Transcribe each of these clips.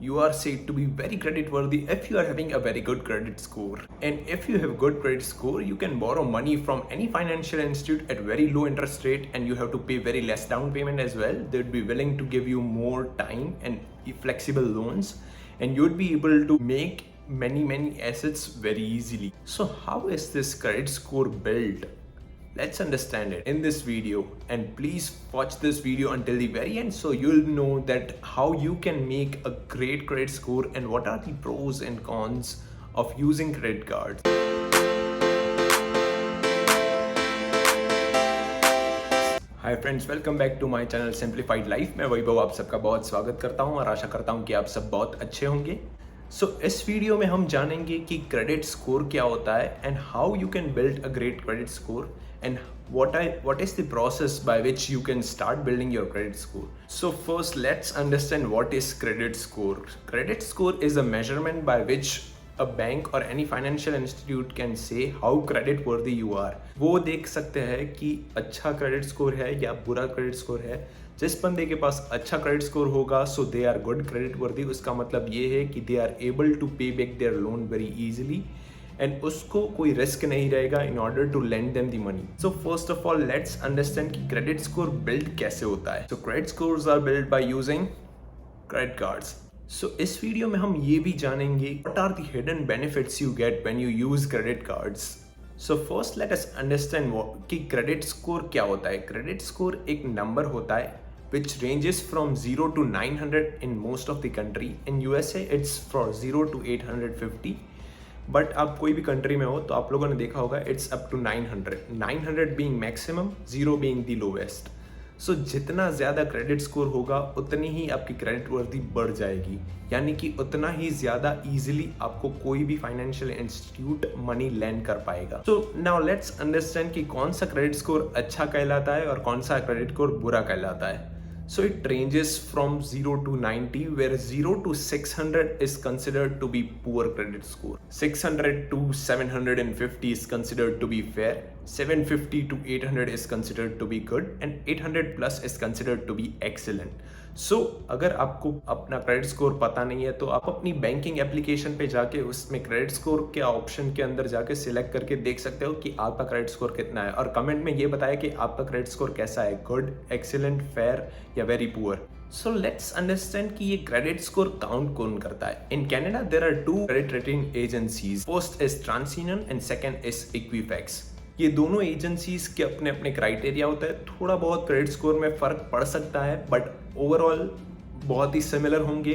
you are said to be very credit worthy if you are having a very good credit score. And if you have good credit score, you can borrow money from any financial institute at very low interest rate, and you have to pay very less down payment as well. They'd be willing to give you more time and flexible loans, and you'd be able to make many assets very easily. So how is this credit score built? Let's understand it in this video, and please watch this video until the very end so you'll know that how you can make a great credit score and what are the pros and cons of using credit cards. Hi friends, welcome back to my channel simplified life. मैं वैभव आप सबका बहुत स्वागत करता हूं और आशा करता हूं कि आप सब बहुत अच्छे होंगे। इस वीडियो में हम जानेंगे कि क्रेडिट स्कोर क्या होता है and how you can build a great credit score and what is the process by which you can start building your credit score. So first, let's understand what is credit score. Credit score is a measurement by which a bank or any financial institute can say how credit worthy you are. वो देख सकते हैं कि अच्छा credit score है या बुरा credit score है। जिस बंदे के पास अच्छा क्रेडिट स्कोर होगा, so they are good credit worthy, उसका मतलब ये है कि they are able to pay back their loan very easily and उसको कोई रिस्क नहीं रहेगा in order to lend them the money. So first of all let's understand कि क्रेडिट स्कोर बिल्ड कैसे होता है। So credit scores are build by using credit cards. So इस video में हम ये भी जानेंगे what are the hidden benefits you get when you use credit cards. So first let us understand कि क्रेडिट स्कोर क्या होता है। क्रेडिट स्कोर एक नंबर होता है which ranges from 0 to 900 in most of the country. In USA it's from 0 to 850, but आप कोई भी कंट्री में हो तो आप लोगों ने देखा होगा it's up to 900 being maximum, 0 being the lowest. So जितना ज़्यादा क्रेडिट स्कोर होगा उतनी ही आपकी क्रेडिट वर्दी बढ़ जाएगी, यानी कि उतना ही ज़्यादा इजीली आपको कोई भी फाइनेंशियल इंस्टीट्यूट मनी लैंड कर पाएगा। सो नाउ लेट्स अंडरस्टैंड कि कौन सा क्रेडिट स्कोर अच्छा कहलाता है और कौन सा क्रेडिट स्कोर बुरा कहलाता है। So it ranges from 0 to 90, where 0 to 600 is considered to be poor credit score. 600 to 750 is considered to be fair. 750 to 800 is considered to be good, and 800 plus is considered to be excellent. So अगर आपको अपना credit score पता नहीं है तो आप अपनी banking application पे जाके उसमें क्रेडिट स्कोर के ऑप्शन के अंदर जाके सिलेक्ट करके देख सकते हो कि आपका क्रेडिट स्कोर कितना है, और कमेंट में ये बताया कि आपका क्रेडिट स्कोर कैसा है, गुड, एक्सीलेंट, फेयर या very poor. So let's understand कि ये क्रेडिट स्कोर काउंट कौन करता है। In Canada there are 2 credit rating agencies, first is TransUnion and second is Equifax. ये दोनों एजेंसीज के अपने अपने क्राइटेरिया होता है, थोड़ा बहुत क्रेडिट स्कोर में फर्क पड़ सकता है बट ओवरऑल बहुत ही सिमिलर होंगे।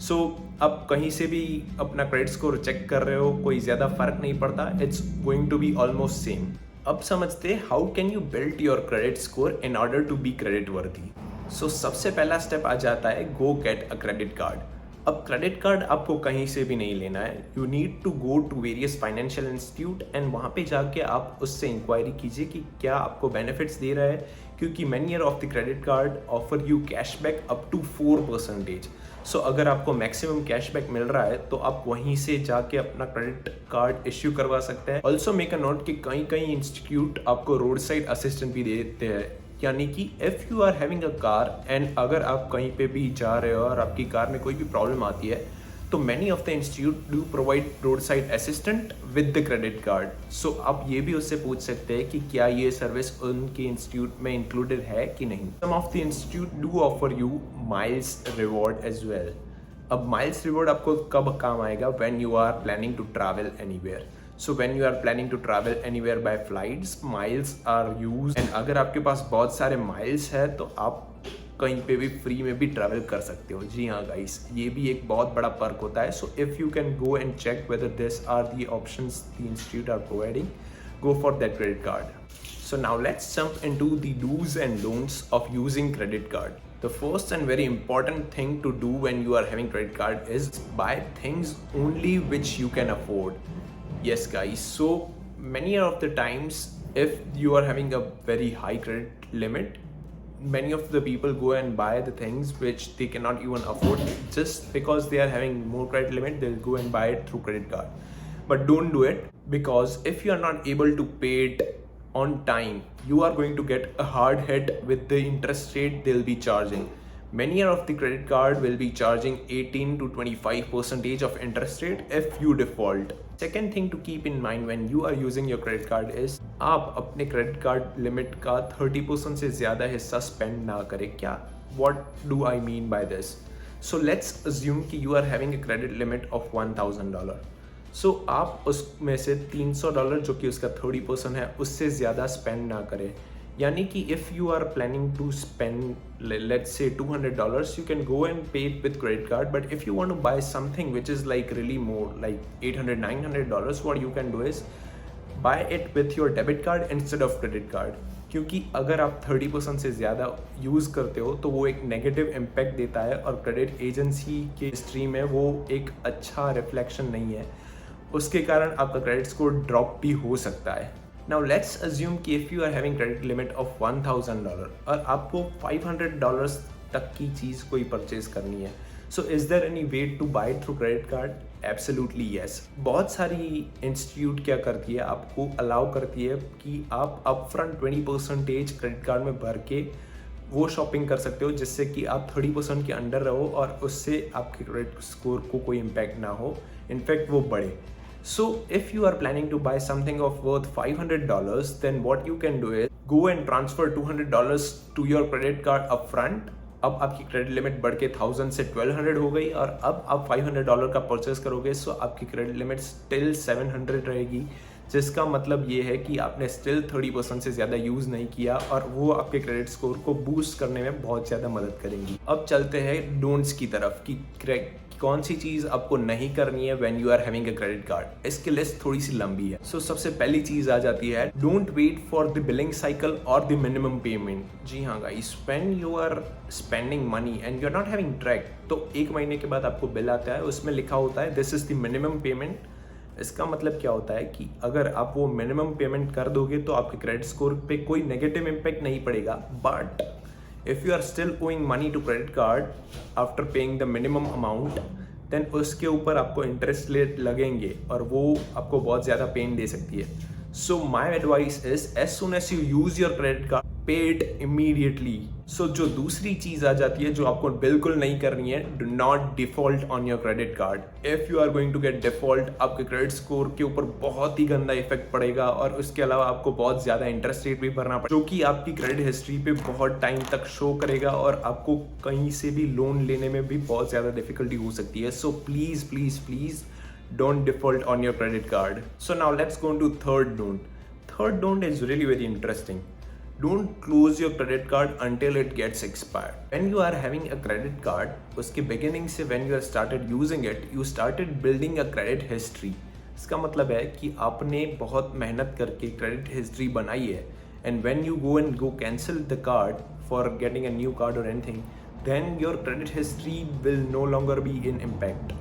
सो आप कहीं से भी अपना क्रेडिट स्कोर चेक कर रहे हो, कोई ज़्यादा फर्क नहीं पड़ता, it's going to be almost same. अब समझते हैं how can you build your credit score in order to be credit worthy. सो सबसे पहला स्टेप आ जाता है go get a credit card. अब क्रेडिट कार्ड आपको कहीं से भी नहीं लेना है, you need to go to various financial institute and वहाँ पे जाके आप उससे इंक्वायरी कीजिए कि क्या आपको बेनिफिट्स दे रहा है, क्योंकि many year of the credit card offer you cashback up to 4%। So अगर आपको मैक्सिमम कैशबैक मिल रहा है तो आप वहीं से जाके अपना क्रेडिट कार्ड इश्यू करवा सकते हैं। ऑल्सो मेक अ नोट कि कई इंस्टीट्यूट आपको रोड साइड असिस्टेंट भी देते हैं, यानी कि if you are having a car and अगर आप कहीं पे भी जा रहे हो और आपकी कार में कोई भी प्रॉब्लम आती है तो many of the institute do provide road side assistant with the credit card. So आप ये भी उससे पूछ सकते हैं कि क्या ये सर्विस उनके इंस्टीट्यूट में इंक्लूडेड है कि नहीं। Some of the institute do offer you miles reward as well. अब माइल्स रिवॉर्ड आपको कब काम आएगा, when you are planning to travel anywhere. So when you are planning to travel anywhere by flights, miles are used, and अगर आपके पास बहुत सारे miles है तो आप कहीं पे भी फ्री में भी ट्रैवल कर सकते हो। जी हाँ गाइस, ये भी एक बहुत बड़ा पर्क होता है। So if you can go and check whether this are the options the institute are providing, go for that credit card. So now let's jump into the do's and don'ts of using credit card. The first and very important thing to do when you are having credit card is buy things only which you can afford. Yes guys, so many of the times if you are having a very high credit limit, many of the people go and buy the things which they cannot even afford. Just because they are having more credit limit, they'll go and buy it through credit card. But don't do it, because if you are not able to pay it on time, you are going to get a hard hit with the interest rate they'll be charging. Many of the credit card will be charging 18 to 25% of interest rate if you default. Second thing to keep in mind when you are using your credit card is आप अपने credit card limit का 30% से ज़्यादा हिस्सा spend ना करें. क्या? What do I mean by this? So let's assume कि you are having a credit limit of $1,000. So आप उसमें से $300 जो कि उसका 30% है उससे ज़्यादा spend ना करें. यानी कि if you are planning to spend let's say $200, you can go and pay it with credit card. But if you want to buy something which is like really more, like $800-900, what you can do is buy it with your debit card instead of credit card. क्योंकि अगर आप 30% से ज़्यादा use करते हो तो वो एक नेगेटिव इम्पैक्ट देता है और क्रेडिट एजेंसी के हिस्ट्री में वो एक अच्छा रिफ्लेक्शन नहीं है. उसके कारण आपका क्रेडिट स्कोर ड्रॉप भी हो सकता है. Now let's assume कि if you are having credit limit of $1,000 और आपको $500 तक की चीज़ कोई परचेज करनी है, so is there any way to buy it through credit card? Absolutely yes. बहुत सारी इंस्टीट्यूट क्या करती है, आपको अलाउ करती है कि आप upfront 20% क्रेडिट कार्ड में भर के वो शॉपिंग कर सकते हो जिससे कि आप 30% के अंडर रहो और उससे आपके क्रेडिट स्कोर को कोई इम्पैक्ट ना हो, इनफैक्ट वो बढ़े. So if you are planning to buy something of worth $500, then what you can do is go and transfer $200 to your credit card upfront. अब आपकी क्रेडिट लिमिट बढ़ के 1000 से 1200 हो गई और अब आप $500 का परचेस करोगे, सो आपकी क्रेडिट लिमिट स्टिल 700 रहेगी, जिसका मतलब ये है कि आपने स्टिल 30% से ज़्यादा यूज़ नहीं किया और वो आपके क्रेडिट स्कोर को बूस्ट करने में बहुत ज़्यादा मदद करेंगी. अब चलते हैं डोंट्स की तरफ कि कौन सी चीज़ आपको नहीं करनी है when you are having a credit card. इसकी लिस्ट थोड़ी सी लंबी है. सो सबसे पहली चीज़ आ जाती है don't wait for the billing cycle और द मिनिमम पेमेंट. जी हाँ guys, when you are spending money and you are not having track, तो एक महीने के बाद आपको बिल आता है, उसमें लिखा होता है this is the minimum payment. इसका मतलब क्या होता है कि अगर आप वो मिनिमम पेमेंट कर दोगे तो आपके क्रेडिट स्कोर पे कोई नेगेटिव इम्पैक्ट नहीं पड़ेगा. But if you are still owing money to credit card after paying the minimum amount, then उसके ऊपर आपको इंटरेस्ट रेट लगेंगे और वो आपको बहुत ज़्यादा पेन दे सकती है. So my advice is as soon as you use your credit card, pay it immediately. So जो दूसरी चीज़ आ जाती है जो आपको बिल्कुल नहीं करनी है, do not default on your credit card. If you are going to get default, आपके क्रेडिट स्कोर के ऊपर बहुत ही गंदा इफेक्ट पड़ेगा और उसके अलावा आपको बहुत ज़्यादा इंटरेस्ट रेट भी भरना पड़ेगा, जो कि आपकी क्रेडिट हिस्ट्री पे बहुत टाइम तक शो करेगा और आपको कहीं से भी लोन लेने में भी बहुत ज़्यादा डिफिकल्टी हो सकती है. So please don't default on your credit card. So now let's go into third don't. Third don't is really very interesting. Don't close your credit card until it gets expired. When you are having a credit card, उसके beginning से when you have started using it, you started building a credit history. इसका मतलब है कि आपने बहुत मेहनत करके credit history बनाई है, and when you go cancel the card for getting a new card or anything, then your credit history will no longer be in impact.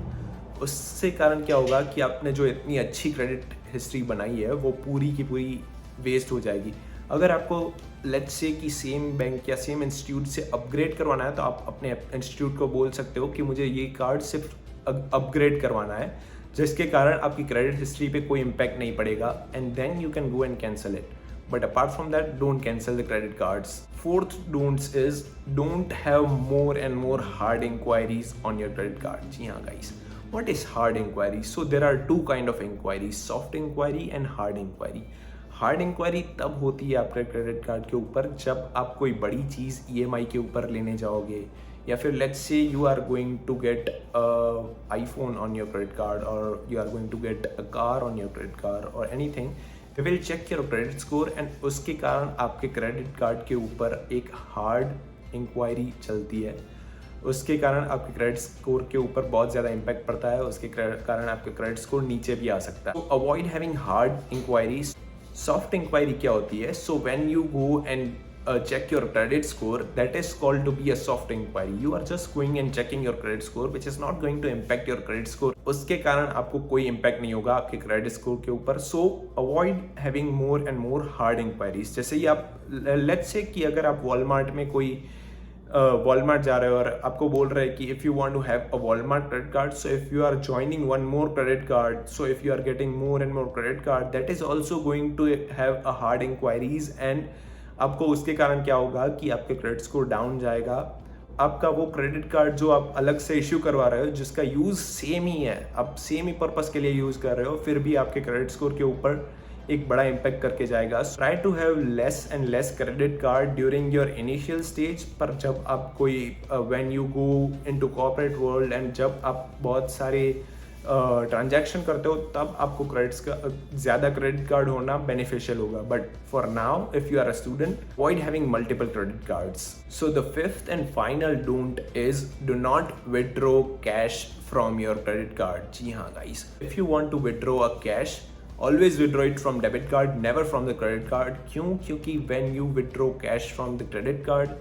उससे कारण क्या होगा कि आपने जो इतनी अच्छी क्रेडिट हिस्ट्री बनाई है वो पूरी की पूरी वेस्ट हो जाएगी. अगर आपको लेट्स से कि सेम बैंक या सेम इंस्टीट्यूट से अपग्रेड करवाना है तो आप अपने इंस्टीट्यूट को बोल सकते हो कि मुझे ये कार्ड सिर्फ अपग्रेड करवाना है, जिसके कारण आपकी क्रेडिट हिस्ट्री पे कोई इम्पैक्ट नहीं पड़ेगा, and then you can go and cancel it. But apart from that, don't cancel the credit cards. Fourth don'ts is don't have more and more hard inquiries on your credit card. जी हाँ guys, what is hard inquiry? So there are two kind of inquiries, soft inquiry and hard inquiry. Hard inquiry तब होती है आपके credit card के ऊपर जब आप कोई बड़ी चीज़ EMI के ऊपर लेने जाओगे, या फिर let's say you are going to get iPhone on your credit card or you are going to get a car on your credit card or anything. They will check your credit score and उसके कारण आपके credit card के ऊपर एक hard inquiry चलती है. उसके कारण आपके क्रेडिट स्कोर के ऊपर बहुत ज़्यादा इम्पैक्ट पड़ता है, उसके कारण आपके क्रेडिट स्कोर नीचे भी आ सकता है. तो avoid having hard inquiries. Soft inquiry क्या होती है? So when you go and check your credit score, that is called to be a soft inquiry. You are just going and checking your credit score, which is not going to impact your credit score. उसके कारण आपको कोई impact नहीं होगा आपके credit score के ऊपर. So avoid having more and more hard inquiries. जैसे ही आप let's say कि अगर आप Walmart में कोई Walmart जा रहे हो और आपको बोल रहे हैं कि if you want to have a Walmart credit card, so if you are joining one more credit card, so if you are getting more and more credit card, that is also going to have a hard inquiries, and आपको उसके कारण क्या होगा कि आपके credit score down जाएगा आपका वो क्रेडिट कार्ड जो आप अलग से इश्यू करवा रहे हो, जिसका यूज़ सेम ही है, आप सेम ही पर्पस के लिए यूज़ कर रहे हो, फिर भी आपके क्रेडिट स्कोर के ऊपर एक बड़ा इम्पैक्ट करके जाएगा। Try to have less and less credit card during your initial stage, पर जब आप कोई when you go into corporate world and जब आप बहुत सारे ट्रांजैक्शन करते हो, तब आपको ज़्यादा क्रेडिट कार्ड होना बेनिफिशियल होगा। But for now if you are a student, avoid having multiple credit cards. So the fifth and final don't is do not withdraw cash from your credit card. जी हाँ guys, if you want to withdraw a cash, always withdraw it from debit card, never from the credit card। क्यों? क्योंकि when you withdraw cash from the credit card,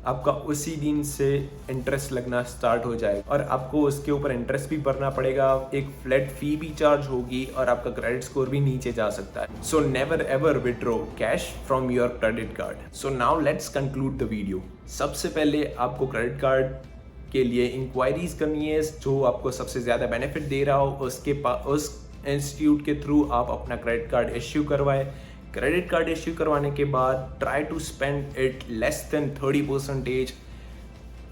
आपका उसी दिन से interest लगना start हो जाएगा और आपको उसके ऊपर इंटरेस्ट भी भरना पड़ेगा, एक फ्लैट फी भी चार्ज होगी और आपका क्रेडिट स्कोर भी नीचे जा सकता है। So never ever withdraw cash from your credit card. So now let's conclude the video. सबसे पहले आपको क्रेडिट कार्ड के लिए इंक्वायरीज करनी है जो आपको सबसे ज़्यादा बेनिफिट दे रहा हो, उस इंस्टीट्यूट के थ्रू आप अपना क्रेडिट कार्ड इश्यू करवाएं। क्रेडिट कार्ड इश्यू करवाने के बाद try to spend it less then 30%।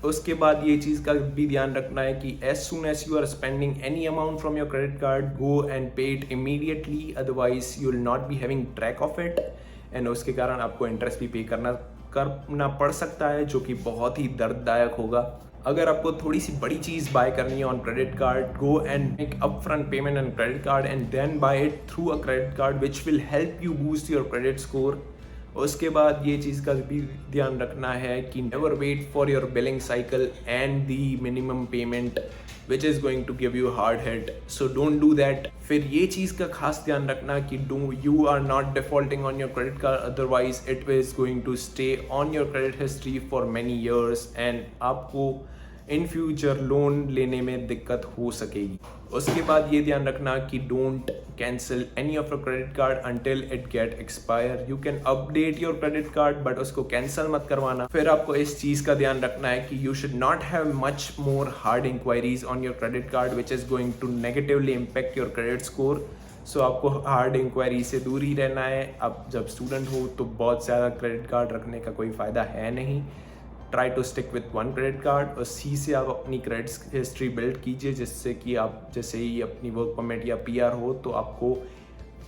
उसके बाद ये चीज़ का भी ध्यान रखना है कि as soon as you are spending any amount from your credit card, go and pay it immediately, otherwise you will not be having track of it and उसके कारण आपको इंटरेस्ट भी पे करना पड़ सकता है, जो कि बहुत ही दर्ददायक होगा। अगर आपको थोड़ी सी बड़ी चीज़ बाय करनी है on credit card, go and make upfront payment on credit card and then buy it through a credit card which will help you boost your credit score. उसके बाद ये चीज़ का भी ध्यान रखना है कि never wait for your billing cycle and the minimum payment which is going to give you hard hit, so don't do that. फिर ये चीज़ का खास ध्यान रखना कि you are not defaulting on your credit card, otherwise it is going to stay on your credit history for many years and आपको in future loan लेने में दिक्कत हो सकेगी। उसके बाद ये ध्यान रखना कि don't cancel any of your credit card until it get expire. You can update your credit card but उसको कैंसिल मत करवाना। फिर आपको इस चीज़ का ध्यान रखना है कि you should not have much more hard inquiries on your credit card which is going to negatively impact your credit score. So आपको हार्ड इंक्वायरी से दूर ही रहना है। आप जब स्टूडेंट हो तो बहुत ज़्यादा क्रेडिट कार्ड रखने का कोई फ़ायदा है नहीं। Try to stick with one credit card और सी से आप अपनी क्रेडिट हिस्ट्री बिल्ड कीजिए, जिससे कि आप जैसे ही अपनी वर्क परमिट या PR हो तो आपको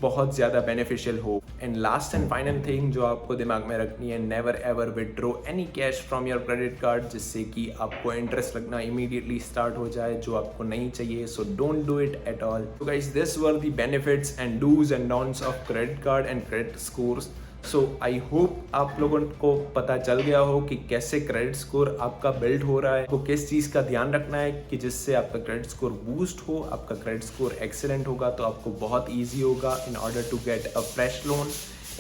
बहुत ज़्यादा बेनिफिशियल हो। And last and final thing जो आपको दिमाग में रखनी है, never ever withdraw any cash from your credit card, जिससे कि आपको इंटरेस्ट लगना इमीडिएटली स्टार्ट हो जाए, जो आपको नहीं चाहिए। So don't do it at all. So guys, this were the benefits and dos and don'ts of credit card and credit scores. So I hope आप लोगों को पता चल गया हो कि कैसे क्रेडिट स्कोर आपका बिल्ड हो रहा है, आपको किस चीज़ का ध्यान रखना है कि जिससे आपका क्रेडिट स्कोर बूस्ट हो, आपका क्रेडिट स्कोर एक्सेलेंट होगा तो आपको बहुत ईजी होगा in order to get a fresh loan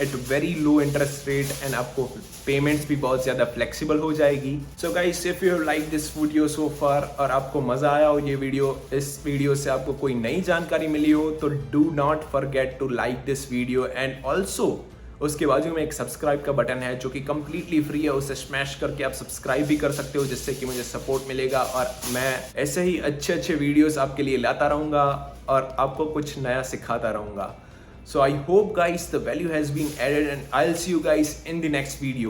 at very low interest rate and आपको पेमेंट्स भी बहुत ज़्यादा फ्लेक्सिबल हो जाएगी। So guys, if you like this video so far और आपको मज़ा आया हो ये वीडियो, इस वीडियो से आपको कोई नई जानकारी मिली हो, तो do not forget to like this video and also उसके बाजू में एक सब्सक्राइब का बटन है जो कि कम्प्लीटली फ्री है, उसे स्मैश करके आप सब्सक्राइब भी कर सकते हो, जिससे कि मुझे सपोर्ट मिलेगा और मैं ऐसे ही अच्छे अच्छे वीडियोस आपके लिए लाता रहूँगा और आपको कुछ नया सिखाता रहूँगा। So I hope guys the value has been added and I will see you guys in the next video.